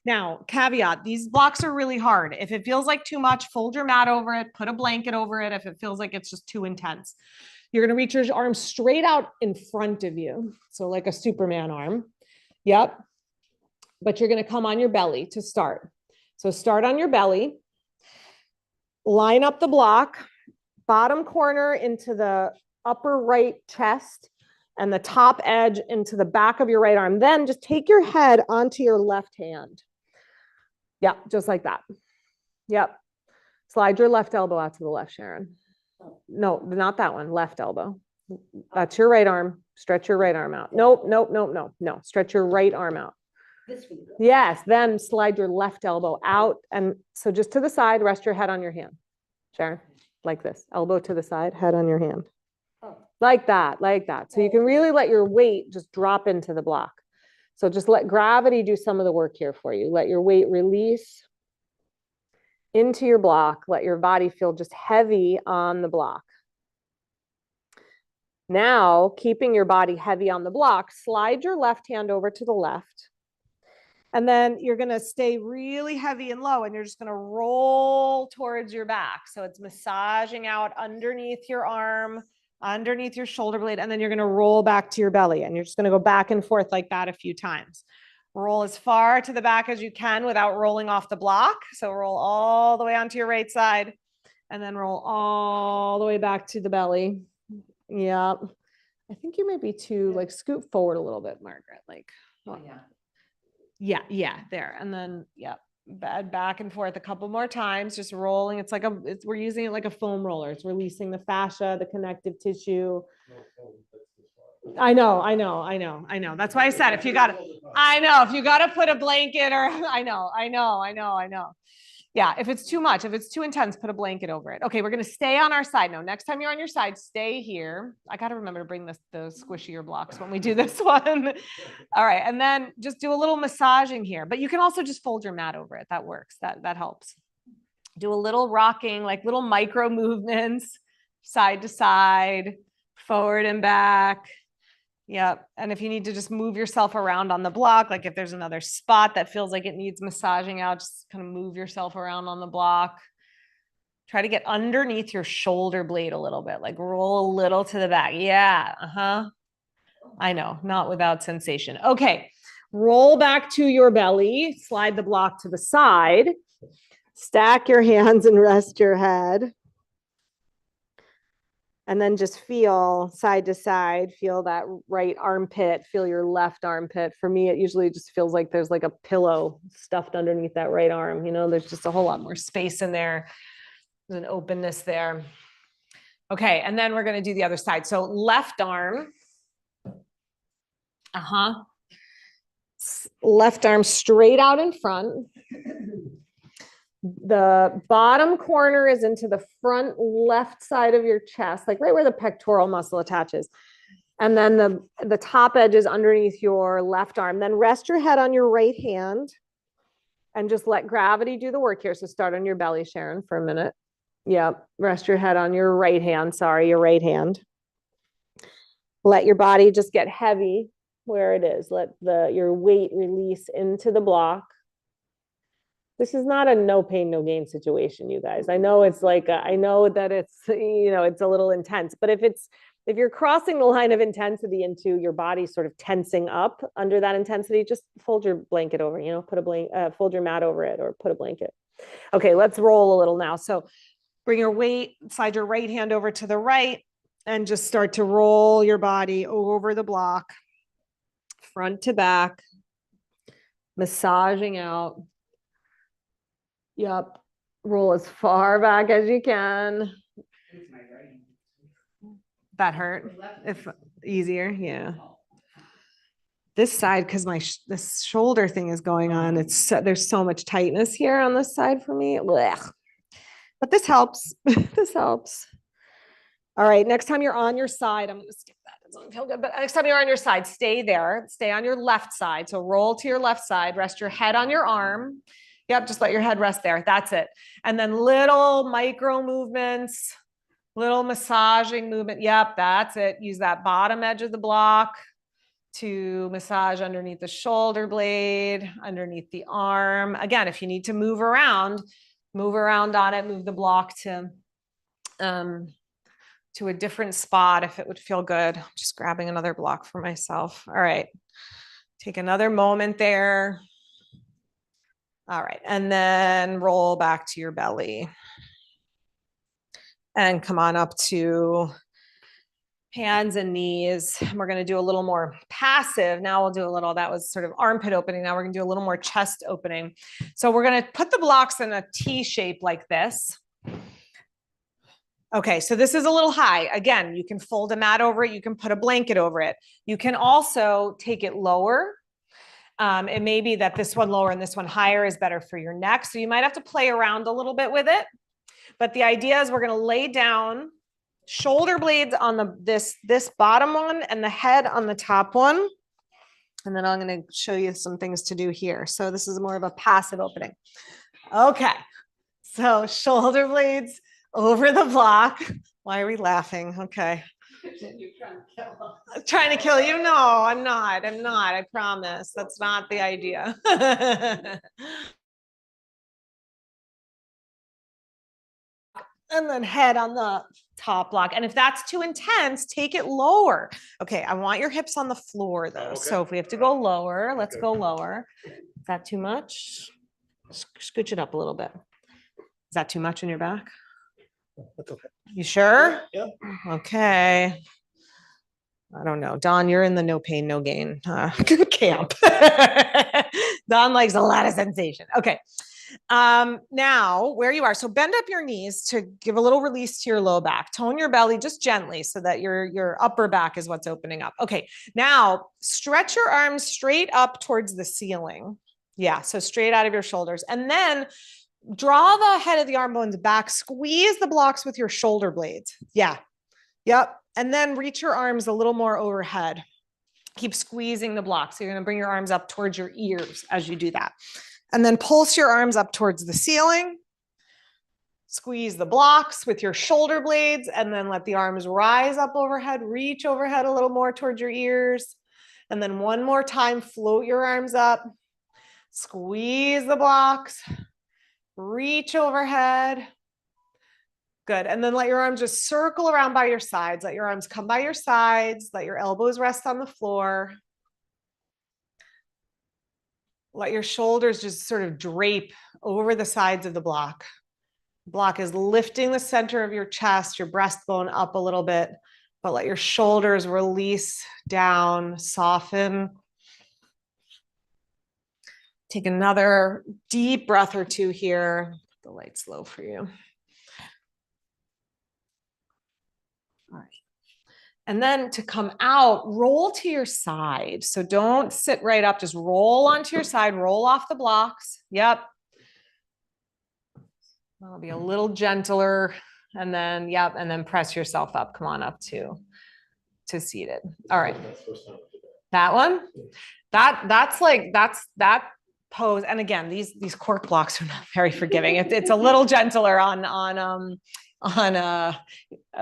Speaker 1: Now, caveat, these blocks are really hard. If it feels like too much, fold your mat over it, put a blanket over it. If it feels like it's just too intense, you're going to reach your arms straight out in front of you. So like a Superman arm. Yep. But you're going to come on your belly to start. So start on your belly, line up the block, bottom corner into the upper right chest, and the top edge into the back of your right arm. Then just take your head onto your left hand. Yep, just like that. Yep. Slide your left elbow out to the left, Sharon. No, not that one. Left elbow. That's your right arm. Stretch your right arm out. Nope. No. Stretch your right arm out. Yes, then slide your left elbow out. And so just to the side, rest your head on your hand. Sharon, like this. Elbow to the side, head on your hand. Like that, like that. So you can really let your weight just drop into the block. So just let gravity do some of the work here for you. Let your weight release into your block. Let your body feel just heavy on the block. Now, keeping your body heavy on the block, slide your left hand over to the left. And then you're going to stay really heavy and low, and you're just going to roll towards your back. So it's massaging out underneath your arm, underneath your shoulder blade, and then you're going to roll back to your belly, and you're just going to go back and forth like that a few times. Roll as far to the back as you can without rolling off the block. So roll all the way onto your right side and then roll all the way back to the belly. Yeah. I think you might be too, like, scoot forward a little bit, Margaret. Like, well, yeah, there. And then, back and forth a couple more times, just rolling. It's like we're using it like a foam roller. It's releasing the fascia, the connective tissue. I know. That's why I said, if you got to put a blanket, or I know. Yeah, if it's too much, if it's too intense, put a blanket over it. Okay, we're going to stay on our side now. Next time you're on your side, stay here. I got to remember to bring the squishier blocks when we do this one. All right, and then just do a little massaging here. But you can also just fold your mat over it. That works. That helps. Do a little rocking, like little micro movements, side to side, forward and back. Yep. And if you need to just move yourself around on the block, like if there's another spot that feels like it needs massaging out, just kind of move yourself around on the block. Try to get underneath your shoulder blade a little bit, like roll a little to the back. Yeah. I know, not without sensation. Okay. Roll back to your belly, slide the block to the side, stack your hands and rest your head. And then just feel side to side, feel that right armpit, feel your left armpit. For me, it usually just feels like there's like a pillow stuffed underneath that right arm. You know, there's just a whole lot more space in there. There's an openness there. Okay, and then we're going to do the other side. So left arm. Left arm straight out in front. The bottom corner is into the front left side of your chest, like right where the pectoral muscle attaches. And then the top edge is underneath your left arm. Then rest your head on your right hand and just let gravity do the work here. So start on your belly, Sharon, for a minute. Yep. Rest your head on your right hand. Your right hand. Let your body just get heavy where it is. Let your weight release into the block. This is not a no pain, no gain situation, you guys. I know it's like, I know that it's, it's a little intense, but if you're crossing the line of intensity into your body sort of tensing up under that intensity, just fold your blanket over, fold your mat over it or put a blanket. Okay, let's roll a little now. So bring your weight, slide your right hand over to the right and just start to roll your body over the block, front to back, massaging out. Yep. Roll as far back as you can. That hurt? If easier, yeah. This side, because this shoulder thing is going on. There's so much tightness here on this side for me. Blech. But this helps. This helps. All right. Next time you're on your side, I'm going to skip that. It doesn't feel good. But next time you're on your side, stay there. Stay on your left side. So roll to your left side. Rest your head on your arm. Yep, just let your head rest there. That's it. And then little micro movements, little massaging movement. Yep, that's it. Use that bottom edge of the block to massage underneath the shoulder blade, underneath the arm. Again, if you need to move around on it, move the block to a different spot if it would feel good. I'm just grabbing another block for myself. All right. Take another moment there. All right, and then roll back to your belly. And come on up to hands and knees. We're going to do a little more passive. Now we'll do a little, that was sort of armpit opening. Now we're going to do a little more chest opening. So we're going to put the blocks in a T shape like this. Okay, so this is a little high. Again, you can fold a mat over it. You can put a blanket over it. You can also take it lower. It may be that this one lower and this one higher is better for your neck. So you might have to play around a little bit with it. But the idea is we're going to lay down shoulder blades on this bottom one and the head on the top one. And then I'm going to show you some things to do here. So this is more of a passive opening. Okay. So shoulder blades over the block. Why are we laughing? Okay. You're trying to kill you? No, I'm not. I promise. That's not the idea. and then head on the top block. And if that's too intense, take it lower. Okay, I want your hips on the floor though. Okay. So if we have to go lower, let's go lower. Is that too much? Scooch it up a little bit. Is that too much in your back?
Speaker 2: That's okay.
Speaker 1: You sure?
Speaker 2: Yeah.
Speaker 1: Okay. I don't know. Don, you're in the no pain, no gain camp. Don likes a lot of sensation. Okay. Now where you are. So bend up your knees to give a little release to your low back. Tone your belly just gently so that your upper back is what's opening up. Okay. Now stretch your arms straight up towards the ceiling. Yeah. So straight out of your shoulders. And then draw the head of the arm bones back. Squeeze the blocks with your shoulder blades. Yeah. Yep. And then reach your arms a little more overhead. Keep squeezing the blocks. So you're going to bring your arms up towards your ears as you do that. And then pulse your arms up towards the ceiling. Squeeze the blocks with your shoulder blades and then let the arms rise up overhead. Reach overhead a little more towards your ears. And then one more time, float your arms up. Squeeze the blocks. Reach overhead. Good. And then let your arms just circle around by your sides. Let your arms come by your sides. Let your elbows rest on the floor. Let your shoulders just sort of drape over the sides of the block. Block is lifting the center of your chest, your breastbone up a little bit, but let your shoulders release down, soften. Take another deep breath or two here. The light's low for you. All right. And then to come out, roll to your side. So don't sit right up, just roll onto your side, roll off the blocks. Yep. That'll be a little gentler. And then, yep. And then press yourself up. Come on up to seated. All right. That one, that pose. And again, these cork blocks are not very forgiving. It's a little gentler on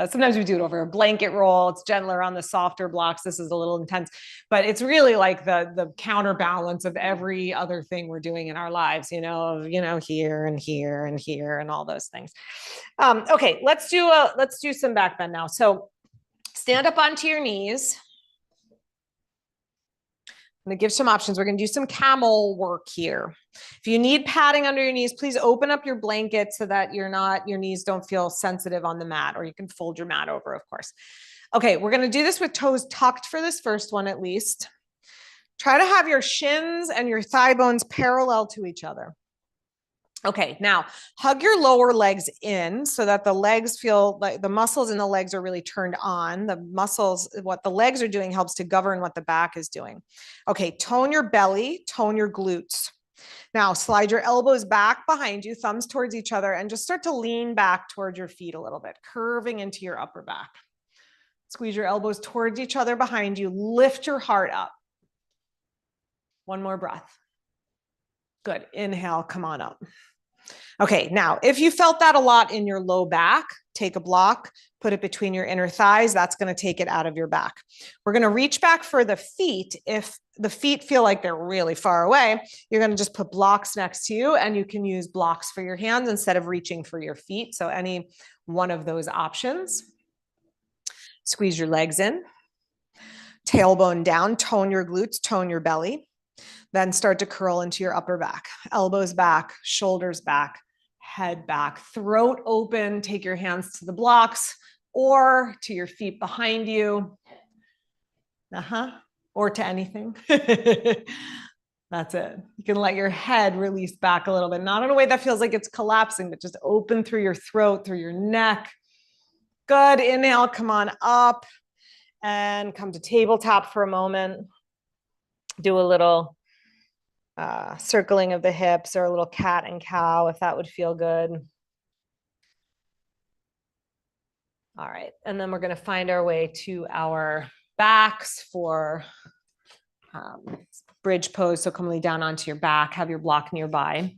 Speaker 1: sometimes we do it over a blanket roll. It's gentler on the softer blocks. This is a little intense, but it's really like the counterbalance of every other thing we're doing in our lives, here and here and here and all those things. Okay, let's do some back bend now. So stand up onto your knees. I'm going to give some options. We're going to do some camel work here. If you need padding under your knees, please open up your blanket so that your knees don't feel sensitive on the mat, or you can fold your mat over, of course. Okay, we're going to do this with toes tucked for this first one at least. Try to have your shins and your thigh bones parallel to each other. Okay, now hug your lower legs in so that the legs feel like the muscles in the legs are really turned on. The muscles, what the legs are doing helps to govern what the back is doing. Okay, tone your belly, tone your glutes. Now slide your elbows back behind you, thumbs towards each other, and just start to lean back towards your feet a little bit, curving into your upper back. Squeeze your elbows towards each other behind you. Lift your heart up. One more breath. Good. Inhale, come on up. Okay, now, if you felt that a lot in your low back, take a block, put it between your inner thighs. That's going to take it out of your back. We're going to reach back for the feet. If the feet feel like they're really far away, you're going to just put blocks next to you, and you can use blocks for your hands instead of reaching for your feet. So any one of those options. Squeeze your legs in. Tailbone down, tone your glutes, tone your belly. Then start to curl into your upper back. Elbows back, shoulders back, head back, throat open. Take your hands to the blocks or to your feet behind you. Or to anything. That's it. You can let your head release back a little bit, not in a way that feels like it's collapsing, but just open through your throat, through your neck. Good. Inhale, come on up and come to tabletop for a moment. Do a little circling of the hips or a little cat and cow if that would feel good. All right. And then we're going to find our way to our backs for bridge pose. So come lay down onto your back, have your block nearby.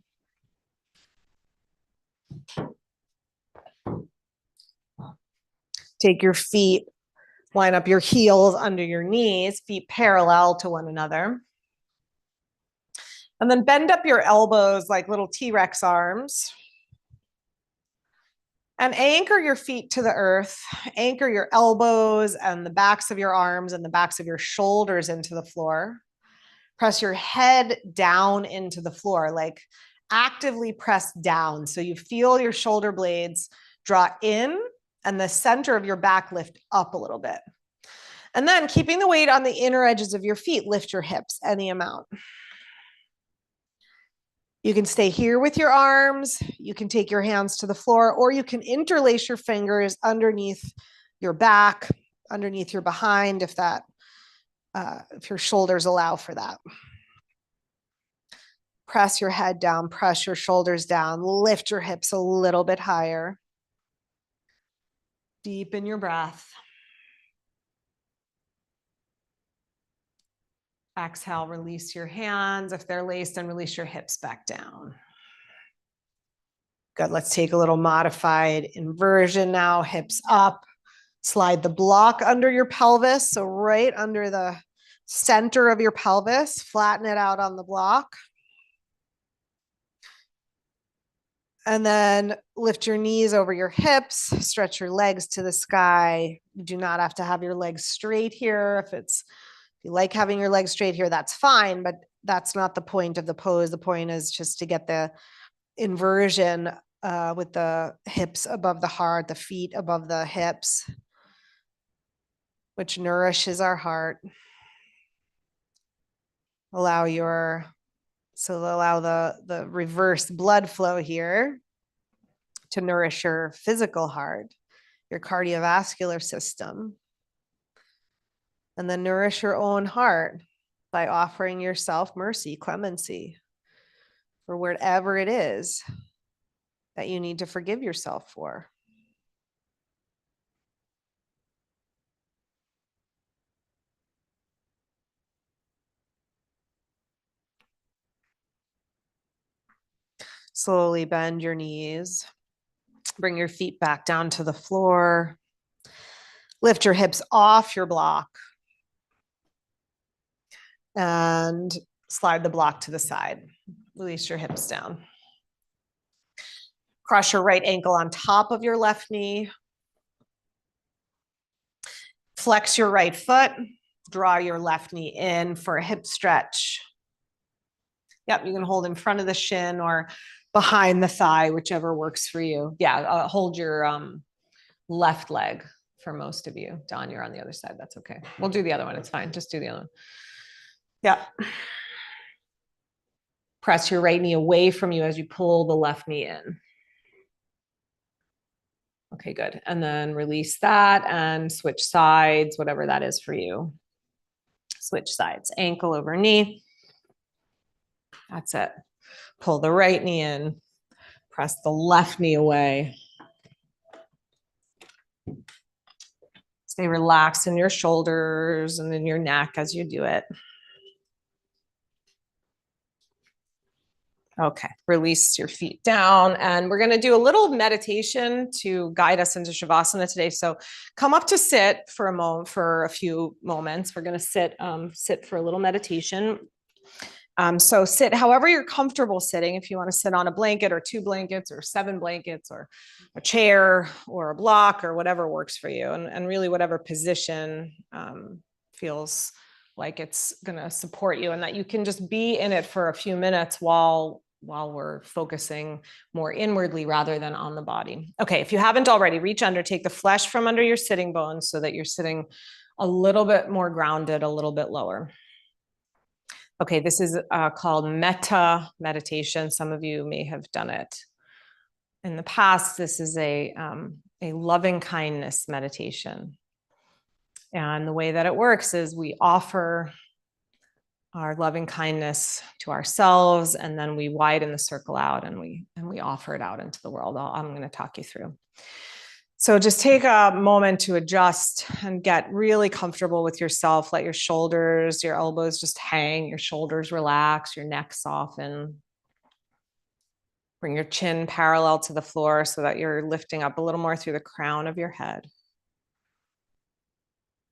Speaker 1: Take your feet, line up your heels under your knees, feet parallel to one another. And then bend up your elbows like little T-Rex arms. And anchor your feet to the earth, anchor your elbows and the backs of your arms and the backs of your shoulders into the floor. Press your head down into the floor, like actively press down. So you feel your shoulder blades draw in and the center of your back lift up a little bit. And then keeping the weight on the inner edges of your feet, lift your hips any amount. You can stay here with your arms. You can take your hands to the floor, or you can interlace your fingers underneath your back, underneath your behind, if your shoulders allow for that. Press your head down, press your shoulders down, lift your hips a little bit higher. Deepen your breath. Exhale, release your hands. If they're laced, and release your hips back down. Good. Let's take a little modified inversion now. Hips up. Slide the block under your pelvis. So right under the center of your pelvis, flatten it out on the block. And then lift your knees over your hips, stretch your legs to the sky. You do not have to have your legs straight here. If you like having your legs straight here, that's fine, but that's not the point of the pose. The point is just to get the inversion with the hips above the heart, the feet above the hips, which nourishes our heart. Allow the reverse blood flow here to nourish your physical heart, your cardiovascular system. And then nourish your own heart by offering yourself mercy, clemency for whatever it is that you need to forgive yourself for. Slowly bend your knees. Bring your feet back down to the floor. Lift your hips off your block. And slide the block to the side. Release your hips down. Cross your right ankle on top of your left knee. Flex your right foot. Draw your left knee in for a hip stretch. Yep, you can hold in front of the shin or behind the thigh, whichever works for you. Yeah, hold your left leg for most of you. Don, you're on the other side. That's okay. We'll do the other one. It's fine. Just do the other one. Yeah. Press your right knee away from you as you pull the left knee in. Okay, good. And then release that and switch sides, whatever that is for you. Switch sides, ankle over knee. That's it. Pull the right knee in. Press the left knee away. Stay relaxed in your shoulders and in your neck as you do it. Okay, release your feet down. And we're going to do a little meditation to guide us into Shavasana today. So come up to sit for a moment, for a few moments. We're going to sit for a little meditation. So sit however you're comfortable sitting. If you want to sit on a blanket or 2 blankets or 7 blankets or a chair or a block or whatever works for you. And really whatever position feels like it's going to support you, and that you can just be in it for a few minutes while we're focusing more inwardly rather than on the body. Okay, if you haven't already, reach under, take the flesh from under your sitting bones so that you're sitting a little bit more grounded, a little bit lower. Okay, this is called metta meditation. Some of you may have done it in the past. This is a loving kindness meditation. And the way that it works is we offer our loving kindness to ourselves, and then we widen the circle out and we offer it out into the world. I'm going to talk you through. So just take a moment to adjust and get really comfortable with yourself. Let your shoulders, your elbows just hang, your shoulders relax, your neck soften. Bring your chin parallel to the floor so that you're lifting up a little more through the crown of your head.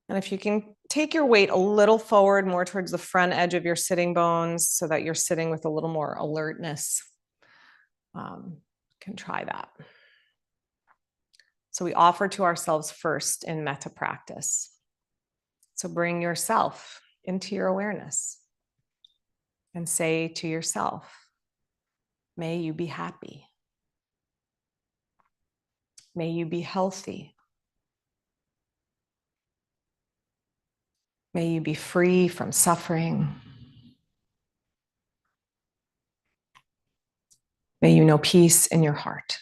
Speaker 1: And if you can take your weight a little forward, more towards the front edge of your sitting bones so that you're sitting with a little more alertness, can try that. So we offer to ourselves first in metta practice. So bring yourself into your awareness and say to yourself, may you be happy. May you be healthy. May you be free from suffering. May you know peace in your heart.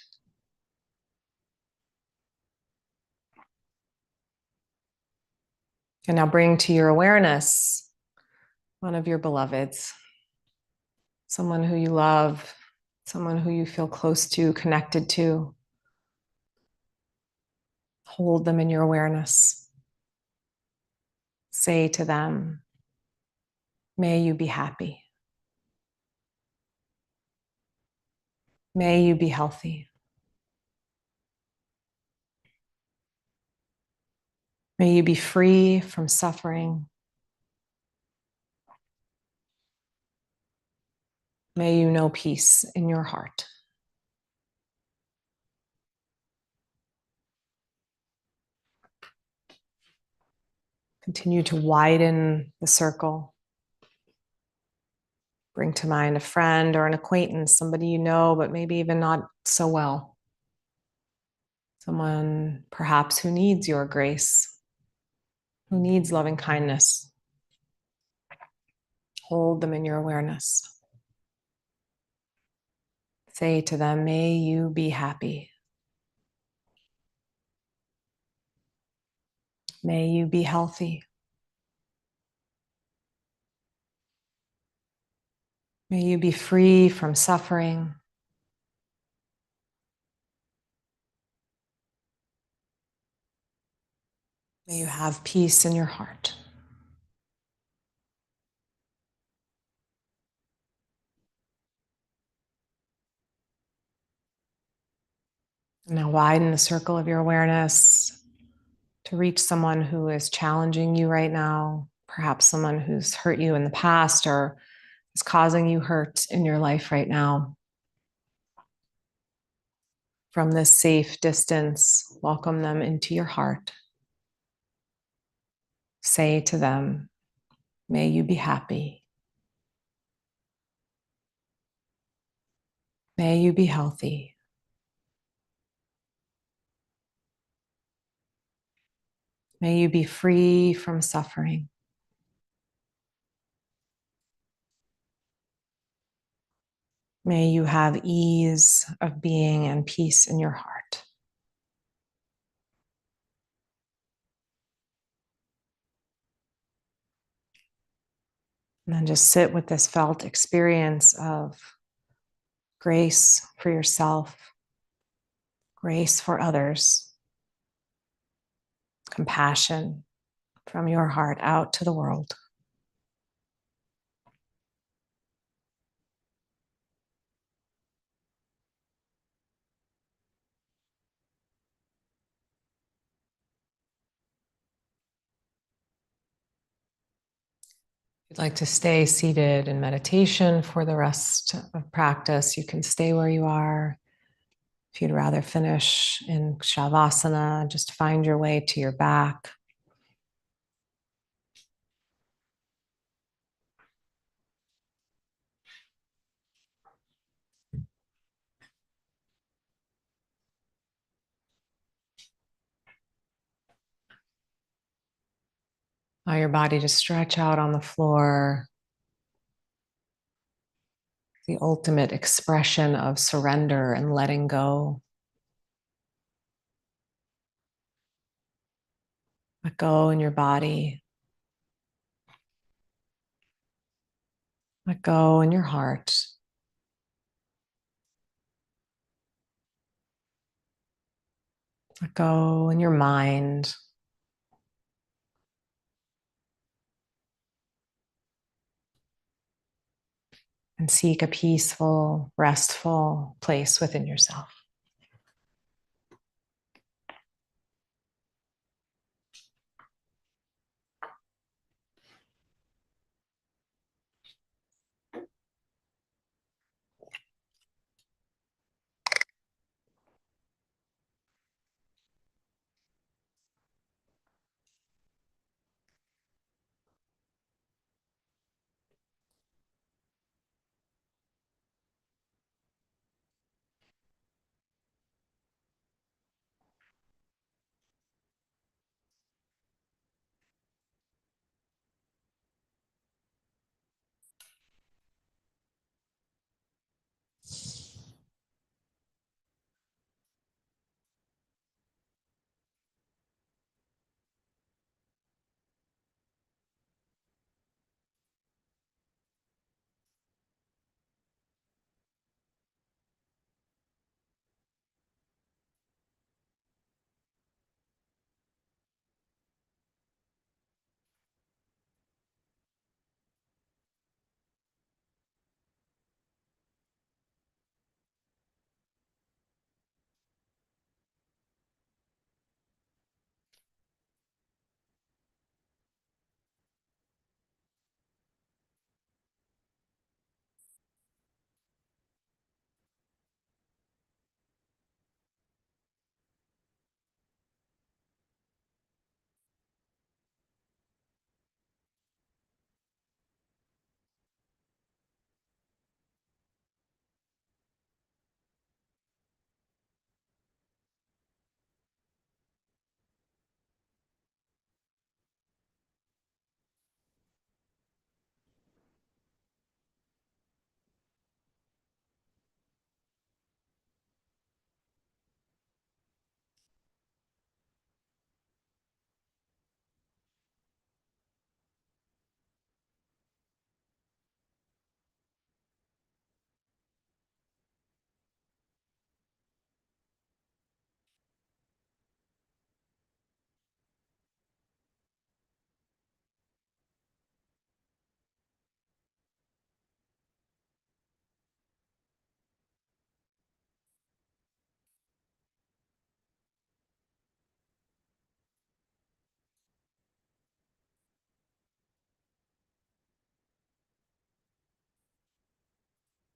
Speaker 1: And now bring to your awareness one of your beloveds, someone who you love, someone who you feel close to, connected to. Hold them in your awareness. Say to them, may you be happy. May you be healthy. May you be free from suffering. May you know peace in your heart. Continue to widen the circle. Bring to mind a friend or an acquaintance, somebody you know, but maybe even not so well. Someone perhaps who needs your grace, who needs loving kindness. Hold them in your awareness. Say to them, may you be happy. May you be healthy. May you be free from suffering. May you have peace in your heart. Now widen the circle of your awareness to reach someone who is challenging you right now, perhaps someone who's hurt you in the past or is causing you hurt in your life right now. From this safe distance, welcome them into your heart. Say to them, may you be happy. May you be healthy. May you be free from suffering. May you have ease of being and peace in your heart. And then just sit with this felt experience of grace for yourself, grace for others, compassion from your heart out to the world. If you'd like to stay seated in meditation for the rest of practice, you can stay where you are. If you'd rather finish in Shavasana, just find your way to your back. Allow your body to stretch out on the floor. The ultimate expression of surrender and letting go. Let go in your body. Let go in your heart. Let go in your mind. And seek a peaceful, restful place within yourself.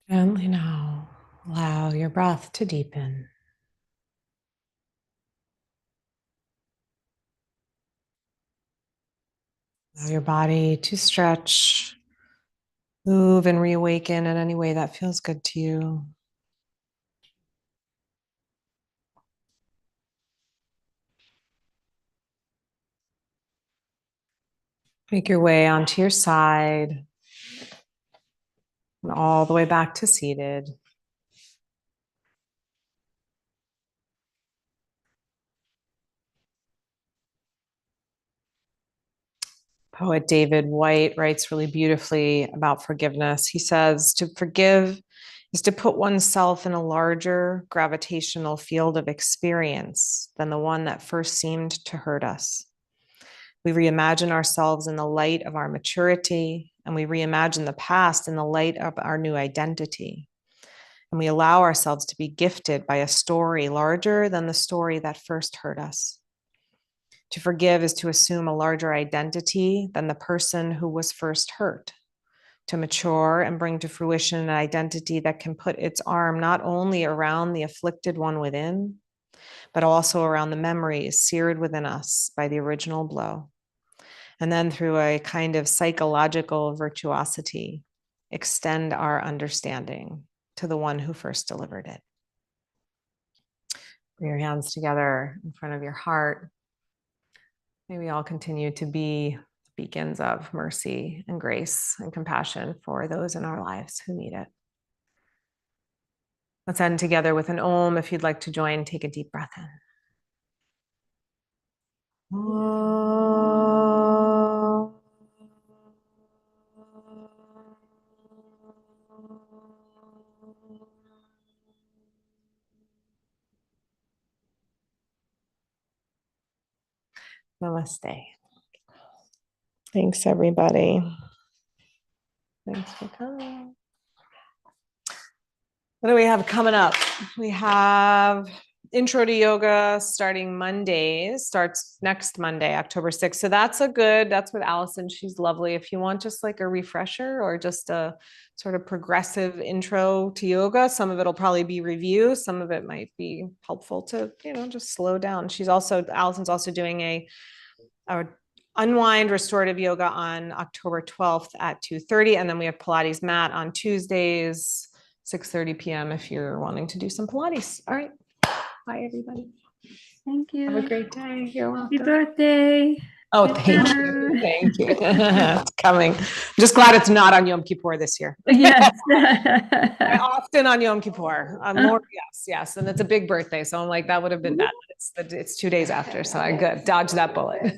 Speaker 1: Gently now, allow your breath to deepen. Allow your body to stretch, move, and reawaken in any way that feels good to you. Make your way onto your side and all the way back to seated. Poet David White writes really beautifully about forgiveness. He says, to forgive is to put oneself in a larger gravitational field of experience than the one that first seemed to hurt us. We reimagine ourselves in the light of our maturity, and we reimagine the past in the light of our new identity. And we allow ourselves to be gifted by a story larger than the story that first hurt us. To forgive is to assume a larger identity than the person who was first hurt. To mature and bring to fruition an identity that can put its arm not only around the afflicted one within, but also around the memories seared within us by the original blow. And then through a kind of psychological virtuosity, extend our understanding to the one who first delivered it. Bring your hands together in front of your heart. May we all continue to be beacons of mercy and grace and compassion for those in our lives who need it. Let's end together with an Om. If you'd like to join, take a deep breath in. Om. Namaste. Thanks, everybody. Thanks for coming. What do we have coming up? We have Intro to Yoga starting Mondays, starts next Monday, October 6th. So that's with Allison. She's lovely. If you want just like a refresher or just a sort of progressive intro to yoga, some of it'll probably be review. Some of it might be helpful to, just slow down. Allison's also doing a unwind restorative yoga on October 12th at 2:30. And then we have Pilates mat on Tuesdays, 6:30 p.m. if you're wanting to do some Pilates. All right. Bye, everybody.
Speaker 3: Thank you.
Speaker 1: Have a great day. You're welcome.
Speaker 3: Happy birthday.
Speaker 1: Oh, thank you. Thank you. It's coming. I'm just glad it's not on Yom Kippur this year.
Speaker 3: Yes.
Speaker 1: Often on Yom Kippur. Yes. And it's a big birthday. So I'm like, that would have been bad. It's 2 days after. So I dodged that bullet.